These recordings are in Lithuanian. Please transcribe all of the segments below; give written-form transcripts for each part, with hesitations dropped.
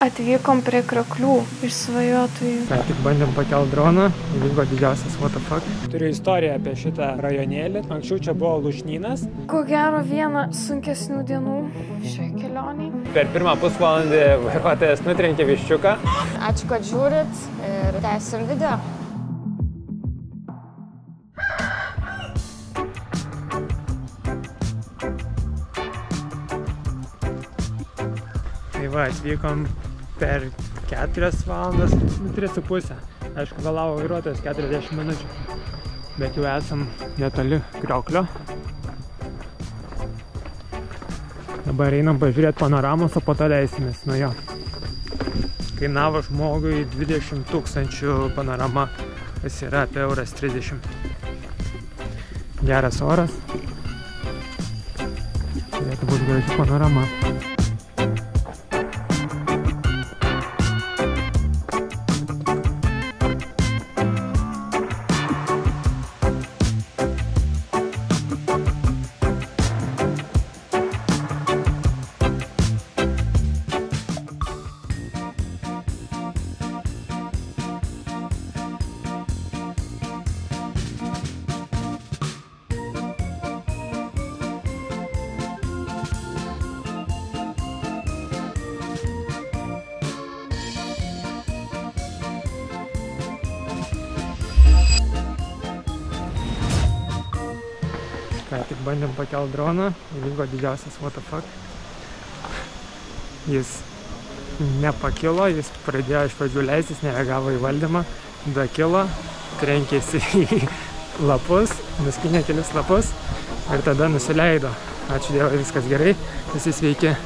Atvykom prie Kraklių išsvajotojų. Ką tik bandėm pakelt droną, įvyko didžiausias what the fuck. Turiu istoriją apie šitą rajonėlį. Anksčiau čia buvo lūšnynas. Ko gero viena sunkesnių dienų šioje kelionėje. Per pirmą pusvalandį vairuotojas nutrenkė viščiuką. Ačiū, kad žiūrit ir tęsim video. Tai va, atvykom per 4 valandas, 3,5. Aišku, vėlavo vairuotojas 40 minučių, bet jau esam netoli Krioklio. Dabar einam pažiūrėti panoramos, o po to leisimės nuo jo. Kainavo žmogui 20 000 panorama, kas yra apie €30. Geras oras. Turėtų būti graži panorama. Ką tik bandėm pakelt droną, įvyko didžiausias what the fuck. Jis nepakilo, jis pradėjo iš pradžių leistis, nereagavo į valdymą, dakilo, trenkėsi į lapus, nuskynė kelis lapus ir tada nusileido. Ačiū Dievui, viskas gerai, visi sveiki,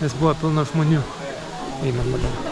nes buvo pilna žmonių. Einam dabar.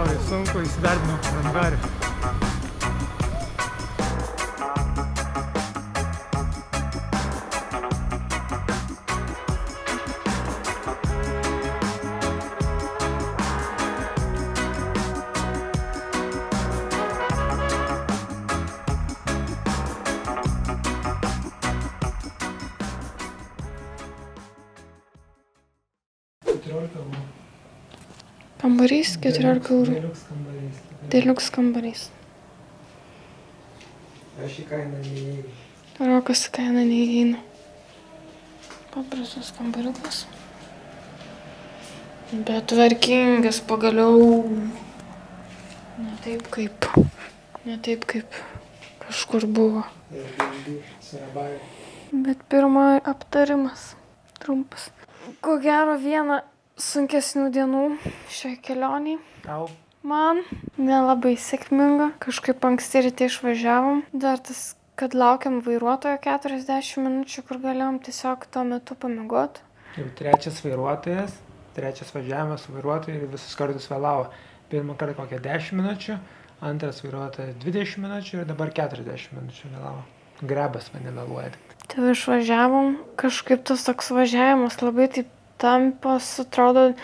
žiauriai sunku, įsidarbinau kalendarį. Kambarys 14 eurų. Deliuks kambarys. Deliuks kambarys. Aš į kainą neįeinu. Rokas į kainą neįeina. Paprastas kambariukas. Bet tvarkingas pagaliau. Ne taip kaip kažkur buvo. Bet pirma aptarimas. Trumpas. Ko gero viena sunkesnių dienų šiai kelioniai. Tau? Man nelabai sėkminga. Kažkaip anksti ryte išvažiavom. Dar tas, kad laukiam vairuotojo 40 minučių, kur galėjom tiesiog tuo metu pamiegoti. Jau trečias vairuotojas, trečias važiavimas su vairuotoju ir visus kartus vėlavo. Pirmą kartą kokią 10 minučių, antras vairuotojas 20 minučių ir dabar 40 minučių vėlavo. Grebas mane vėluoja. Tai išvažiavom. Kažkaip tas toks važiavimas labai taip tampos, atrodo,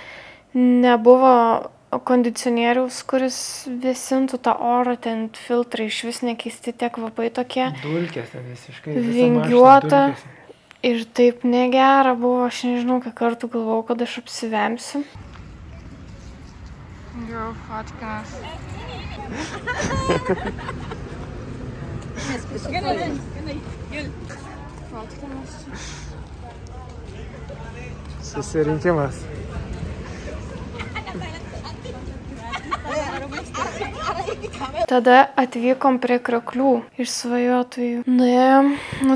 nebuvo kondicionieriaus, kuris vėsintų tą orą, ten filtrai iš vis nekeisti, tie kvapai tokie. Dulkės ten visiškai. Vingiuota. Ir taip negera buvo, aš nežinau, kiek kartų galvojau, kad aš apsivemsiu. Jau, fotkinas. Fotkinas. Susirinkimas. Tada atvykom prie Krioklių iš svajotojų. Nuėjom,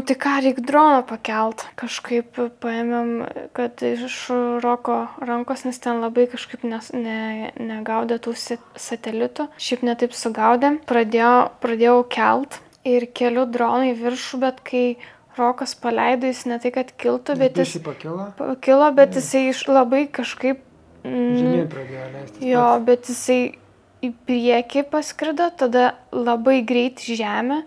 tai ką, reik droną pakelt. Kažkaip paėmėm, kad iš Roko rankos, nes ten labai kažkaip negaudė tų satelitų. Šiaip netaip sugaudėm. Pradėjau kelt ir keliu droną į viršų, bet kai Rokas paleido, jis ne tai, kad kiltų, bet jis pakilo, bet jisai labai kažkaip... Žemyn pradėjo leistis. Jo, bet jisai į priekį paskrido, tada labai greit žemė,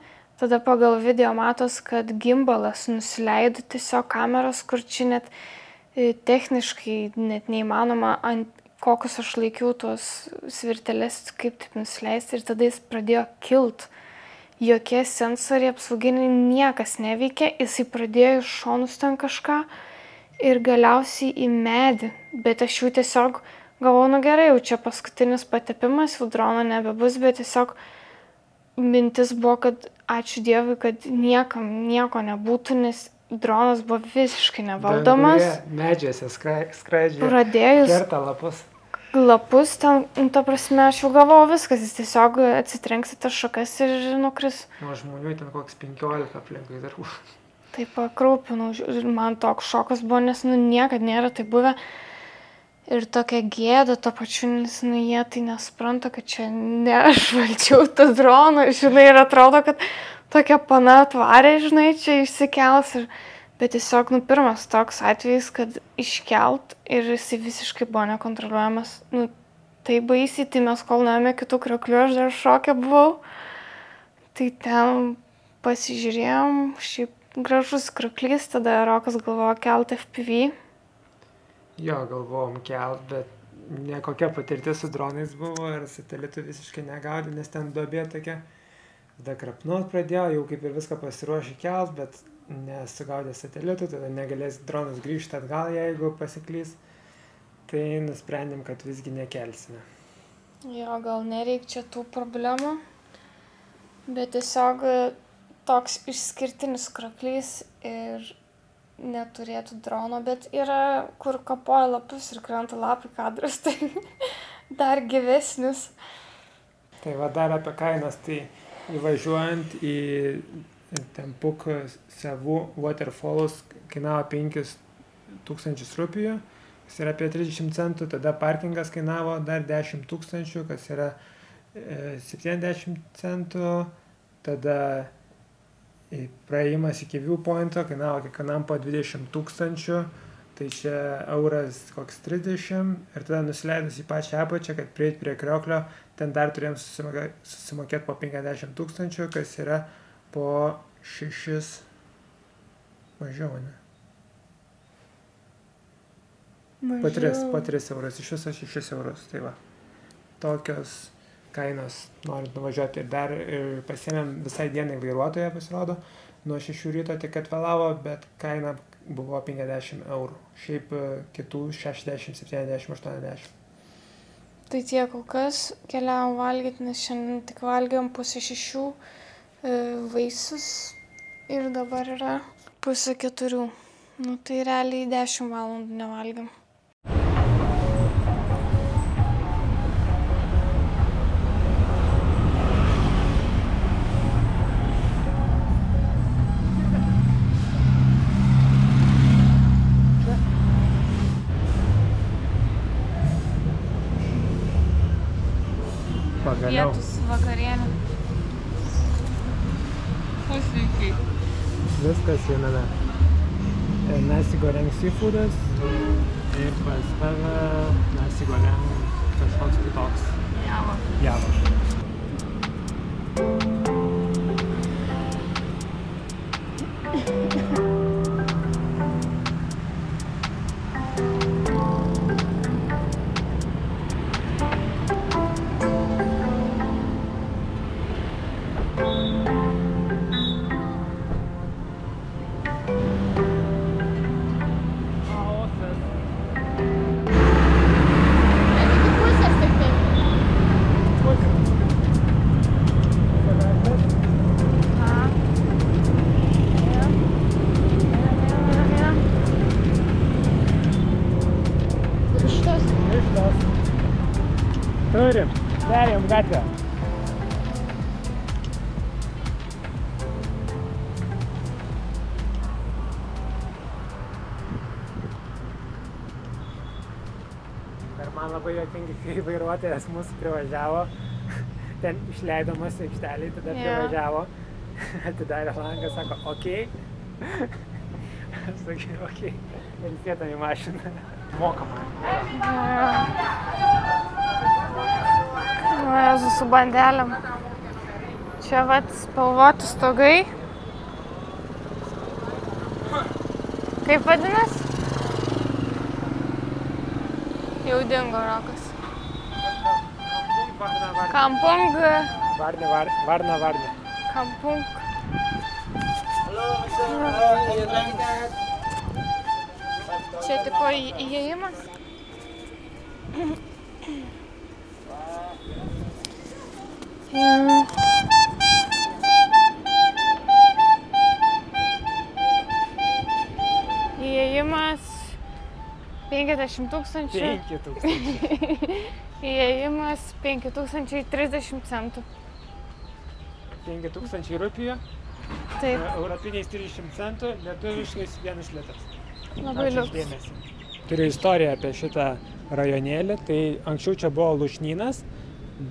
tada pagal video matos, kad gimbalas nusileido tiesiog kameros, kur čia net techniškai net neįmanoma, ant kokius aš laikiau tuos svirteles, kaip taip nusileisti, ir tada jis pradėjo kilt. Jokie sensoriai apsauginiai niekas neveikė, jisai pradėjo iš šonus ten kažką ir galiausiai į medį, bet aš jau tiesiog galvojau, gerai, jau čia paskutinis patepimas, jau drono nebebus, bet tiesiog mintis buvo, kad ačiū Dievui, kad niekam nieko nebūtų, nes dronas buvo visiškai nevaldomas. Medžiuose skraidžia. Pradėjus kerta lapus, ten, ta prasme, aš jau galvojau viskas, jis tiesiog atsitrenks į tas šakas ir nukris. O žmonių ten koks 15 aplinkui dar. Taip pakraupinau, man toks šokas buvo, nes niekad nėra tai buvę. Ir tokia gėda to pačiu, nes jie tai nespranta, kad čia ne aš valdžiau tą droną, žinai, ir atrodo, kad tokia pana atvarė, žinai, čia išsikels. Bet tiesiog, pirmas toks atvejis, kad iškelt ir jisai visiškai buvo nekontroliuojamas. Tai baisiai, tai mes kol nuėjome kitų Krioklių, aš dar šoke buvau. Tai ten pasižiūrėjom, šiaip gražus Krioklys, tada Rokas galvojo kelt FPV. Jo, galvojom kelt, bet nekokia patirtis su dronais buvo ir satelitų visiškai negaudė, nes ten duobė tokia. Tada krapnuot pradėjo, jau kaip ir viską pasiruošė kelt, bet nesugaudė satelitų, tada negalės dronas grįžti atgal, jeigu pasiklys. Tai nusprendėm, kad visgi nekelsime. Jo, gal nereik čia tų problemų, bet tiesiog toks išskirtinis Krioklys ir neturėtų drono, bet yra, kur kapoja lapus ir krenta lapai kadras, tai dar gyvesnis. Tai va dar apie kainas, tai įvažiuojant į Tempuk savų waterfallus kainavo 5000 rupijų, kas yra apie 30 centų, tada parkingas kainavo dar 10 000, kas yra 70 centų, tada praėjimas iki viewpointo kainavo kiekvienam po 20 000, tai čia euras koks 30 ir tada nusileidus į pačią apačią, kad prieit prie krioklio, ten dar turėjom susimokėti po 50 000, kas yra po 6 mažiau, ne? Po 3 eurus, iš viso 6 eurus, tai va. Tokios kainos norint nuvažiuoti ir dar pasiėmėm visai dienai vairuotoją, pasirodo, nuo 6 ryto tik atvėlavo, bet kaina buvo 50 eurų, šiaip kitų 60, 70, 80. Tai tiek kol kas keliavom valgyti, nes šiandien tik valgėm 5:30 vaisius ir dabar yra 3:30. Nu tai realiai 10 valandų nevalgėm. Pagaliau. Pietus, vakarienė. Pusveikiai. Viskas viename. Nasi goreng seafoodas ir pas tave nasi goreng kažkoks kitoks. Java. Turim, perėjom gatvę. Ir man labai juokingi, kai vairuotojas mūsų privažiavo, ten išleidomas aikštelį, tada privažiavo, atidarė langą, sako, okei. Aš sakiau, okei, ir sėdam į mašiną. Mokama. Jėzu su bandelėm. Čia vat spalvoti stogai. Kaip vadinas? Jau dingo Rokas. Kampung. Varna. Kampung. Čia tipo įėjimas. Įėjimas 50 000. Įėjimas 5030 centų. 5000 rupijų. Taip. Europiniais 30 centų, lietuviškais 1 litras. Labai liuks. Turiu istoriją apie šitą rajonėlį. Tai anksčiau čia buvo lūšnynas,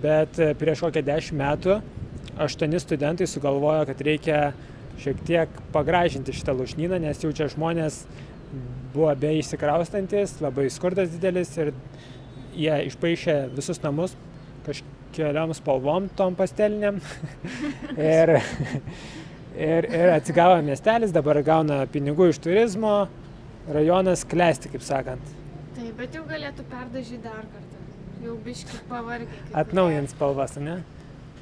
bet prieš kokią 10 metų 8 studentai sugalvojo, kad reikia šiek tiek pagražinti šitą lūšnyną, nes jau čia žmonės buvo be įsikraustantis, labai skurdas didelis ir jie išpaišė visus namus kažkeliom spalvom tom pasteliniam ir atsigavo miestelis, dabar gauna pinigų iš turizmo, rajonas klesti, kaip sakant. Taip, bet jau galėtų perdažyti dar kartą. Jau biškį pavargė. Atnaujint spalvas, ne?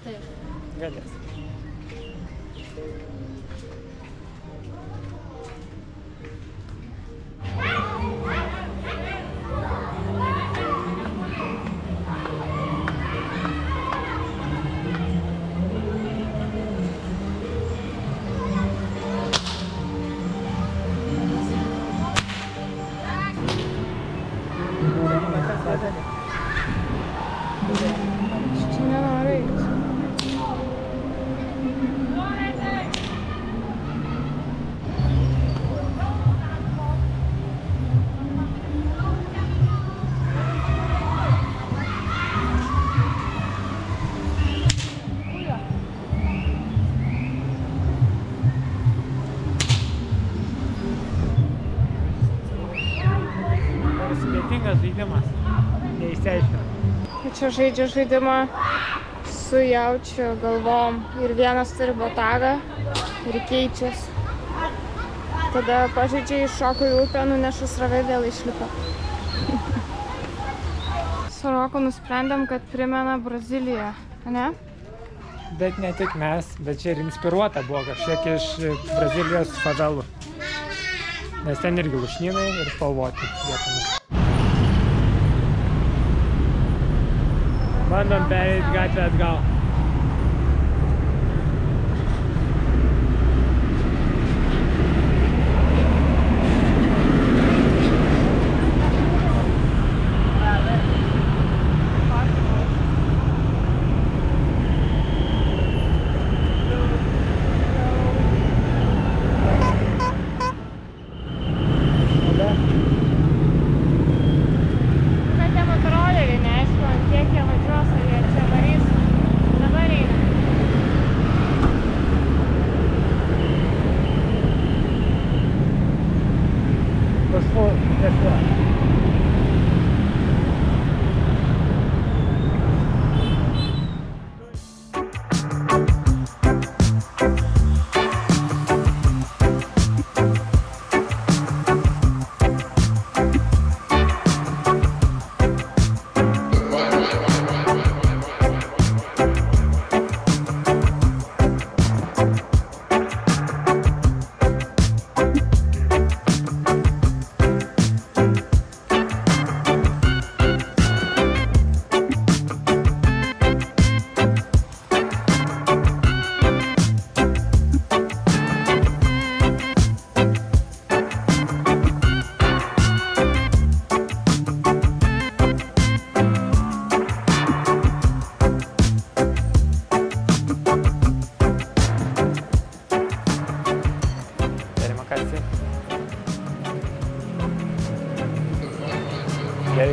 Taip. Galės. Čia nenoriu eiti. čia žaidžia žaidimą su jaučiu galvom ir vienas turi botagą ir keičias. Tada pažaidžia, iššoko į upę, nuneša srovę, vėl išlipa. Su Roku nusprendėm, kad primena Braziliją, ne? Bet ne tik mes, bet čia ir inspiruota buvo kažkiek iš Brazilijos favelų. Nes ten irgi lūšnynai ir spalvoti vietomis. Bandom pereit gatvę atgal.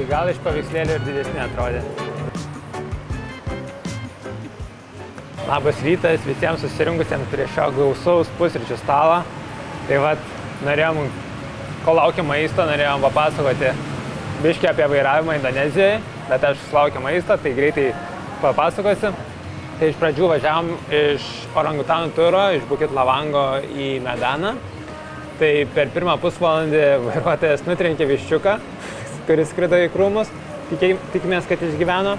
Gal iš paveikslėlių ir didesnė atrodė. Labas rytas visiems susirinkusiems prie šio gausaus pusryčių stalo. Tai vat, norėjom, kol laukiam maisto, norėjom papasakoti biškį apie vairavimą Indonezijoje, bet aš sulaukiu maisto, tai greitai papasakosiu. Tai iš pradžių važiavom iš orangutanų turo, iš Bukit Lavango į Medaną. Tai per pirmą pusvalandį vairuotojas nutrenkė viščiuką, kuris skrido į krūmus, tikimės, kad išgyveno.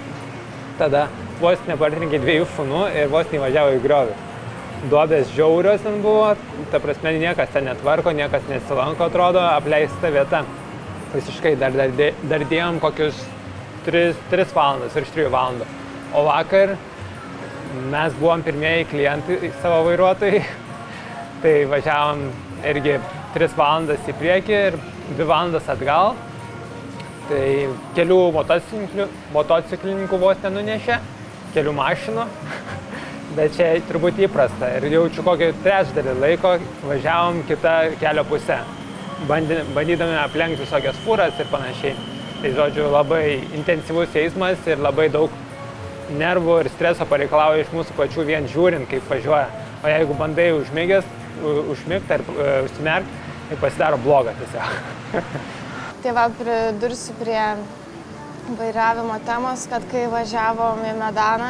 Tada vos nepartrenkė 2 šunų ir vos nevažiavo į griovį. Duobės žiaurios ten buvo, ta prasme niekas ten netvarko, niekas nesilanko, atrodo, apleista vieta. Visiškai dar dėjom kokius 3 valandas, virš 3 valandų. O vakar mes buvom pirmieji klientai savo vairuotojai, tai važiavom irgi 3 valandas į priekį ir 2 valandas atgal. Tai kelių motociklininkų vos nenunešė, kelių mašinų, bet čia turbūt įprasta. Ir jaučiu kokį trečdalį laiko važiavom kitą kelio pusę, bandydami aplenkti visokias fūras ir panašiai. Tai žodžiu, labai intensyvus eismas ir labai daug nervų ir streso pareikalauja iš mūsų pačių vien žiūrint, kaip važiuoja. O jeigu bandai užmigti ar užsimerkti, tai pasidaro bloga tiesiog. Tai va, pridursiu prie vairavimo temos, kad kai važiavom į Medaną,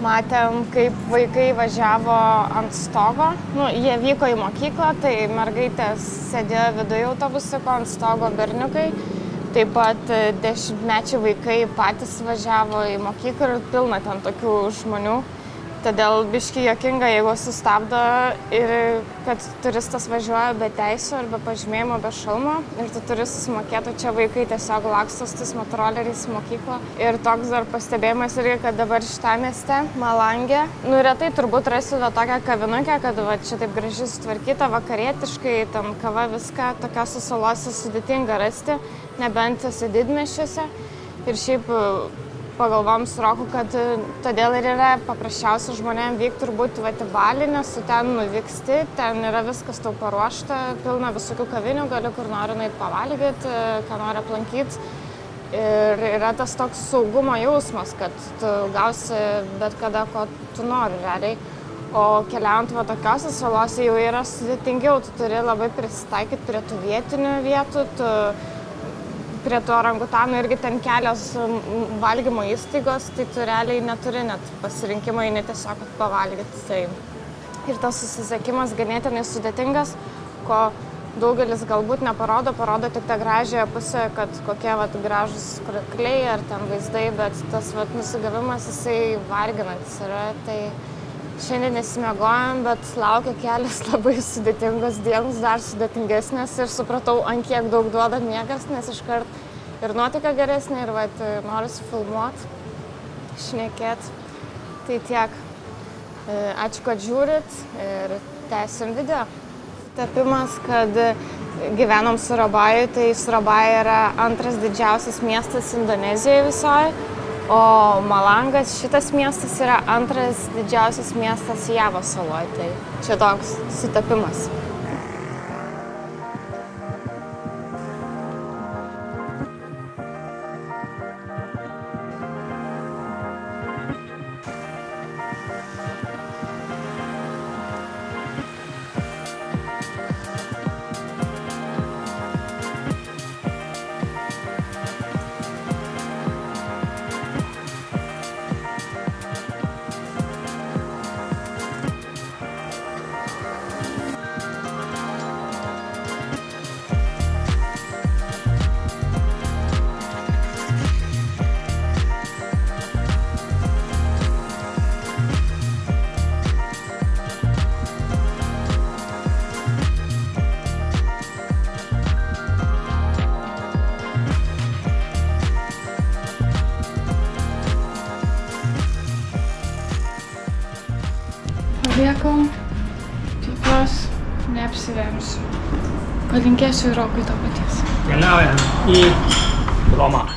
matėm, kaip vaikai važiavo ant stogo. Jie vyko į mokyklą, tai mergaitės sėdėjo viduje autobusiuko, ant stogo berniukai. Taip pat 10-mečiai vaikai patys važiavo į mokyklą ir pilna ten tokių žmonių. Todėl biški juokinga, jeigu sustabdo ir kad turistas važiuoja be teisių ar be pažymėjimo, be šalmo ir tu turi susimokėti, čia vaikai tiesiog laksto su tais motoroleriais į mokyklą. Ir toks dar pastebėjimas irgi, kad dabar šitą mieste, Malangė, retai turbūt rasiu tokią kavinukę, kad va, čia taip gražiai sutvarkyta, vakarietiškai, ten kava, viską, tokiose salose sudėtinga rasti, nebent esi didmiesčiuose. Ir šiaip pagalvom su Roku, kad todėl ir yra paprasčiausia žmonėm vykti turbūt į Balį, nes tu ten nuvyksti, ten yra viskas tau paruošta, pilna visokių kavinių, gali kur nori nueiti pavalgyti, ką nori aplankyti. Ir yra tas toks saugumo jausmas, kad tu gausi bet kada, ko tu nori realiai. O keliaujant va tokiose salose jau yra sudėtingiau, tu turi labai prisitaikyti prie tų vietinių vietų, tu prie to orangutanų irgi ten kelios valgymo įstaigos, tai tu realiai neturi net pasirinkimo, eini tiesiog pavalgyti. Tai ir tas susisiekimas ganėtinai sudėtingas, ko daugelis galbūt neparodo, parodo tik tą gražiąją pusę, kad kokie gražūs krakliai ar ten vaizdai, bet tas nusigavimas jisai varginantis yra. Tai šiandien nesimiegojom, bet laukia kelias labai sudėtingos dienos, dar sudėtingesnės ir supratau, ant kiek daug duoda miegas, nes iškart ir nuotaika geresnė ir norisi filmuoti, šnekėti. Tai tiek. Ačiū, kad žiūrit ir tęsim video. Tapimas, kad gyvenom Surabajoje, tai Surabaja yra antras didžiausias miestas Indonezijoje visoje, o Malangas, šitas miestas, yra antras didžiausias miestas Javos saloje. Tai čia toks sutapimas. Paliekam, tikiuos, neapsivemsiu. Palinkėsiu ir Rokui to paties. Keliaujam į Romą.